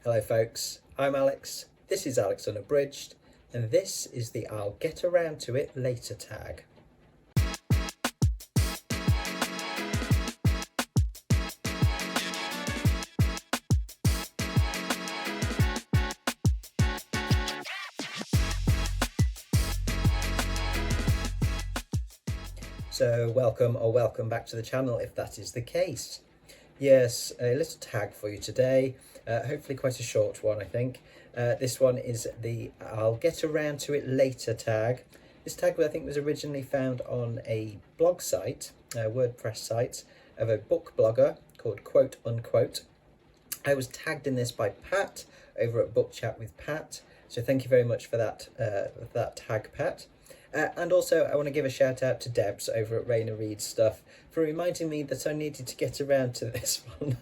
Hello folks, I'm Alex, this is Alex Unabridged, and this is the I'll get around to it later tag. So welcome back to the channel if that is the case. Yes, a little tag for you today, hopefully quite a short one I think. This one is the I'll get around to it later tag. This tag I think was originally found on a blog site, a WordPress site of a book blogger called Quote Unquote. I was tagged in this by Pat over at Book Chat with Pat, so thank you very much for that tag, Pat. And also I want to give a shout out to Debs over at Rainer Reads Stuff for reminding me that I needed to get around to this one,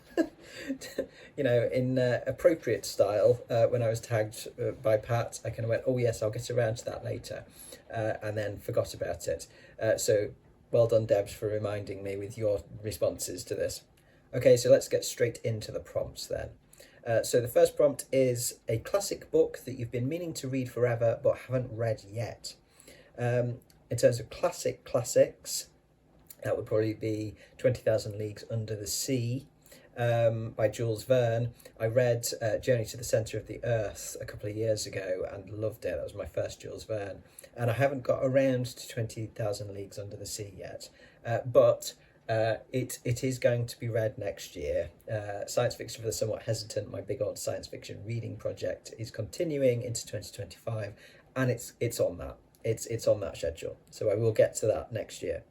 you know, in appropriate style. When I was tagged by Pat, I kind of went, oh yes, I'll get around to that later, and then forgot about it. So well done, Debs, for reminding me with your responses to this. Okay, so let's get straight into the prompts then. So the first prompt is a classic book that you've been meaning to read forever but haven't read yet. In terms of classics, that would probably be 20,000 Leagues Under the Sea by Jules Verne. I read Journey to the Centre of the Earth a couple of years ago and loved it. That was my first Jules Verne. And I haven't got around to 20,000 Leagues Under the Sea yet, but it is going to be read next year. Science Fiction for the Somewhat Hesitant, my big old science fiction reading project, is continuing into 2025, and it's on that. It's on that schedule, so I will get to that next year.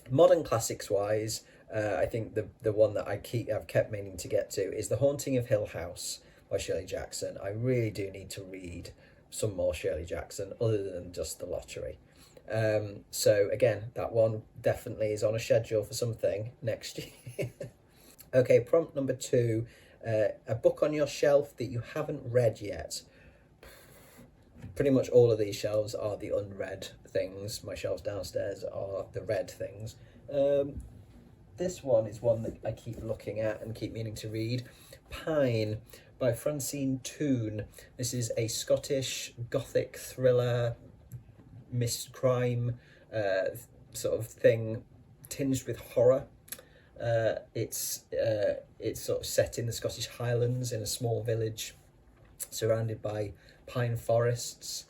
Modern classics wise, I think the one that I've kept meaning to get to is The Haunting of Hill House by Shirley Jackson. I really do need to read some more Shirley Jackson other than just The Lottery. So again, that one definitely is on a schedule for something next year. Okay, prompt number 2, a book on your shelf that you haven't read yet. Pretty much all of these shelves are the unread things. My shelves downstairs are the read things. This one is one that I keep looking at and keep meaning to read. Pine by Francine Toon. This is a Scottish gothic thriller, crime sort of thing, tinged with horror. It's sort of set in the Scottish Highlands in a small village surrounded by pine forests.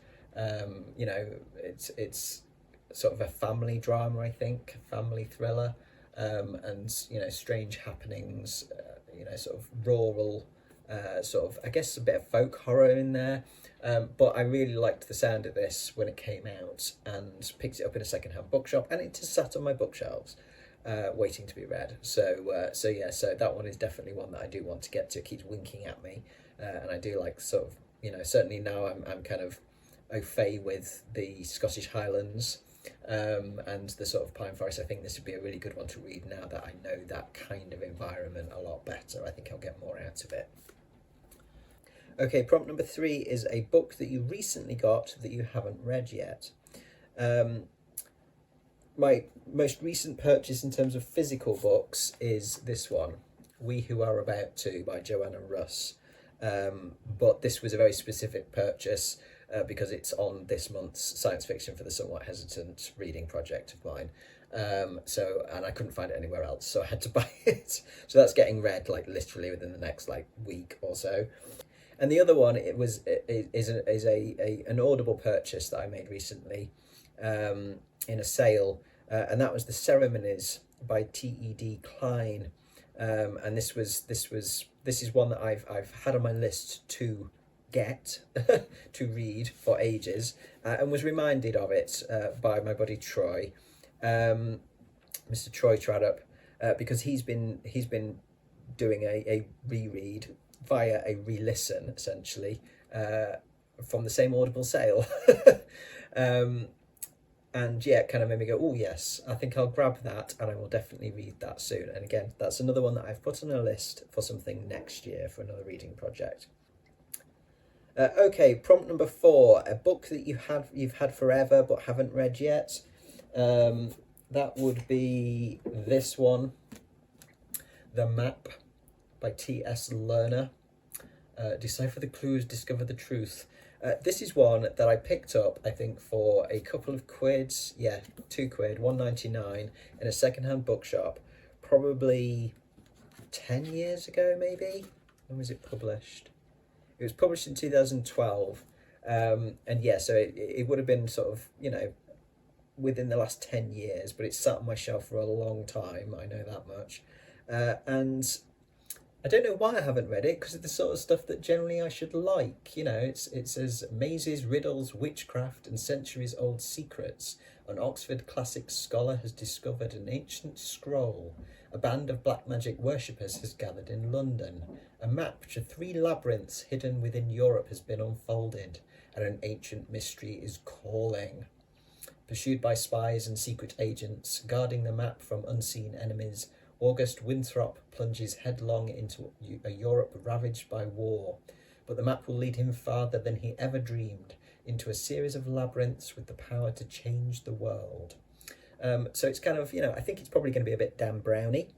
You know, it's sort of a family drama, I think, family thriller, and you know, strange happenings, you know, sort of rural, sort of, I guess, a bit of folk horror in there. But I really liked the sound of this when it came out and picked it up in a second-hand bookshop, and it just sat on my bookshelves waiting to be read. So that one is definitely one that I do want to get to. It keeps winking at me, and I do like sort of, you know, certainly now I'm kind of au fait with the Scottish Highlands and the sort of pine forest. I think this would be a really good one to read now that I know that kind of environment a lot better. I think I'll get more out of it. Okay, prompt number 3 is a book that you recently got that you haven't read yet. My most recent purchase in terms of physical books is this one, We Who Are About To by Joanna Russ. But this was a very specific purchase because it's on this month's Science Fiction for the Somewhat Hesitant reading project of mine. And I couldn't find it anywhere else, so I had to buy it. So that's getting read like literally within the next like week or so. And the other one is an Audible purchase that I made recently in a sale, and that was The Ceremonies by T.E.D. Klein. And this is one that I've had on my list to get to read for ages, and was reminded of it by my buddy Troy, Mr. Troy Tradup, because he's been doing a reread via a re-listen essentially from the same Audible sale. And yeah, it kind of made me go, oh yes, I think I'll grab that and I will definitely read that soon. And again, that's another one that I've put on a list for something next year, for another reading project. Okay, prompt number 4, a book that you've had forever but haven't read yet. That would be this one, The Map by T.S. Lerner. Decipher the clues, discover the truth. This is one that I picked up, I think, for a couple of quids. Yeah, £2, £1.99 in a secondhand bookshop, probably 10 years ago, maybe. When was it published? It was published in 2012. And yeah, so it would have been sort of, within the last 10 years, but it's sat on my shelf for a long time. I know that much. And I don't know why I haven't read it, because it's the sort of stuff that generally I should like. It says mazes, riddles, witchcraft, and centuries-old secrets. An Oxford classic scholar has discovered an ancient scroll. A band of black magic worshippers has gathered in London. A map to 3 labyrinths hidden within Europe has been unfolded, and an ancient mystery is calling. Pursued by spies and secret agents, guarding the map from unseen enemies, August Winthrop plunges headlong into a Europe ravaged by war. But the map will lead him farther than he ever dreamed, into a series of labyrinths with the power to change the world. So it's kind of, I think it's probably going to be a bit Dan Brownie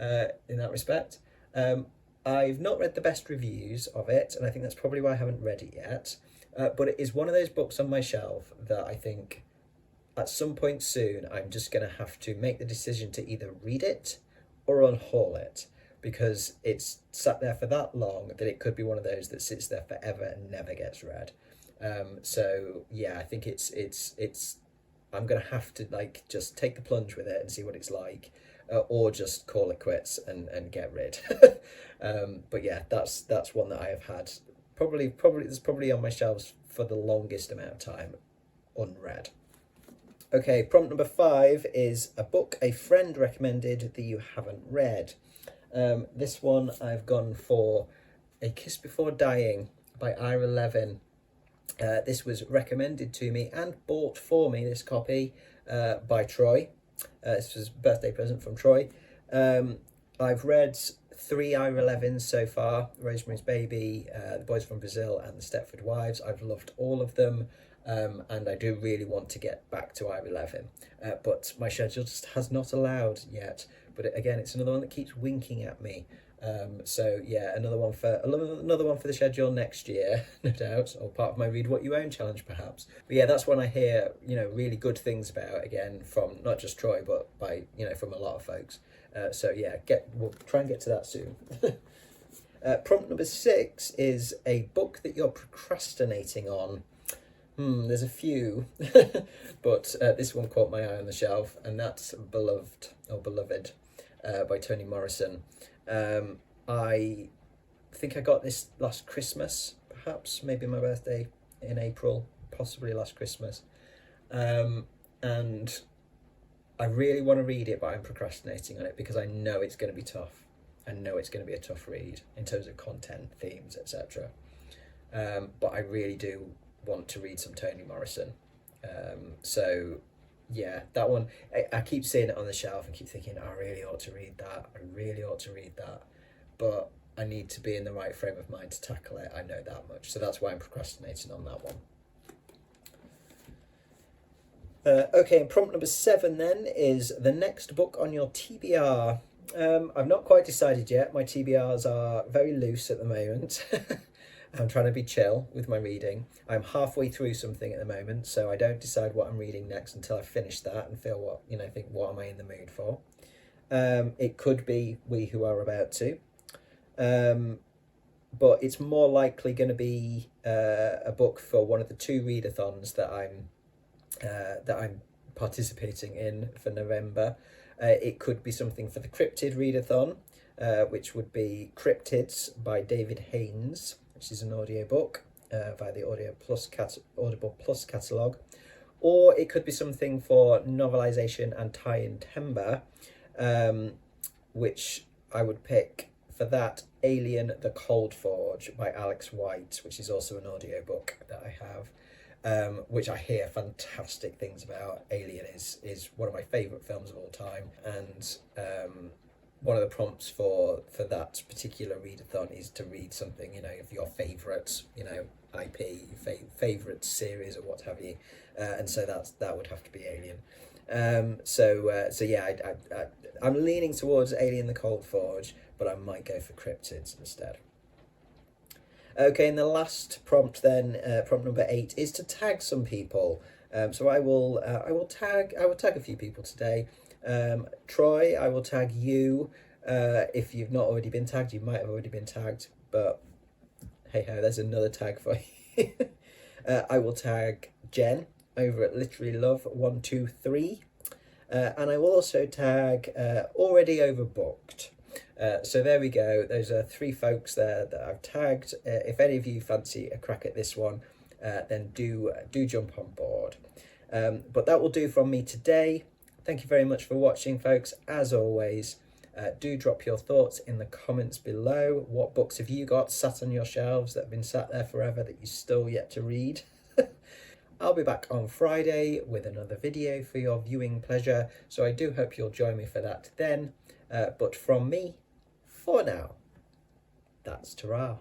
in that respect. I've not read the best reviews of it, and I think that's probably why I haven't read it yet. But it is one of those books on my shelf that I think at some point soon I'm just going to have to make the decision to either read it or unhaul it, because it's sat there for that long that it could be one of those that sits there forever and never gets read. So yeah, I think it's I'm going to have to just take the plunge with it and see what it's like, or just call it quits and get rid. But yeah, that's one that I have had probably it's probably on my shelves for the longest amount of time unread. Okay, prompt number 5 is a book a friend recommended that you haven't read. This one I've gone for A Kiss Before Dying by Ira Levin. This was recommended to me and bought for me, this copy, by Troy. This was a birthday present from Troy. I've read 3 Ira Levins so far: Rosemary's Baby, The Boys from Brazil, and The Stepford Wives. I've loved all of them, and I do really want to get back to Ira Levin, but my schedule just has not allowed yet. But again, it's another one that keeps winking at me. So yeah, another one for the schedule next year, no doubt, or part of my Read What You Own challenge, perhaps. But yeah, that's one I hear really good things about, again, from not just Troy, but by from a lot of folks. So yeah, we'll try and get to that soon. Prompt number 6 is a book that you're procrastinating on. There's a few, but this one caught my eye on the shelf, and that's Beloved by Toni Morrison. I think I got this last Christmas, perhaps, maybe my birthday in April, possibly last Christmas. And I really want to read it, but I'm procrastinating on it because I know it's going to be tough. I know it's going to be a tough read in terms of content, themes, etc. But I really do want to read some Toni Morrison. So yeah, that one, I keep seeing it on the shelf and keep thinking, I really ought to read that. But I need to be in the right frame of mind to tackle it. I know that much. So that's why I'm procrastinating on that one. Okay, and prompt number 7 then is the next book on your TBR. I've not quite decided yet. My TBRs are very loose at the moment. I'm trying to be chill with my reading. I'm halfway through something at the moment, so I don't decide what I'm reading next until I finish that and feel what am I in the mood for. It could be We Who Are About To, but it's more likely going to be a book for one of the 2 readathons that I'm participating in for November. It could be something for the Cryptid readathon, which would be Cryptids by David Haynes, which is an audiobook via the Audible Plus catalogue. Or it could be something for novelisation and tie-in timber, which I would pick for that Alien: The Cold Forge by Alex White, which is also an audiobook that I have, which I hear fantastic things about. Alien is one of my favourite films of all time, and one of the prompts for that particular readathon is to read something, of your favourite, IP, favourite series or what have you. And so that would have to be Alien. So yeah, I'm leaning towards Alien the Cold Forge, but I might go for cryptids instead. Okay, and the last prompt then, prompt number 8, is to tag some people. So I will tag a few people today. Troy, I will tag you. If you've not already been tagged, you might have already been tagged, but hey ho, there's another tag for you. I will tag Jen over at Literally Love 123, and I will also tag Already Overbooked. So there we go. Those are 3 folks there that I've tagged. If any of you fancy a crack at this one, then do jump on board. But that will do from me today. Thank you very much for watching, folks. As always, do drop your thoughts in the comments below. What books have you got sat on your shelves that have been sat there forever that you still yet to read? I'll be back on Friday with another video for your viewing pleasure, so I do hope you'll join me for that then. But from me, for now, that's ta-ra.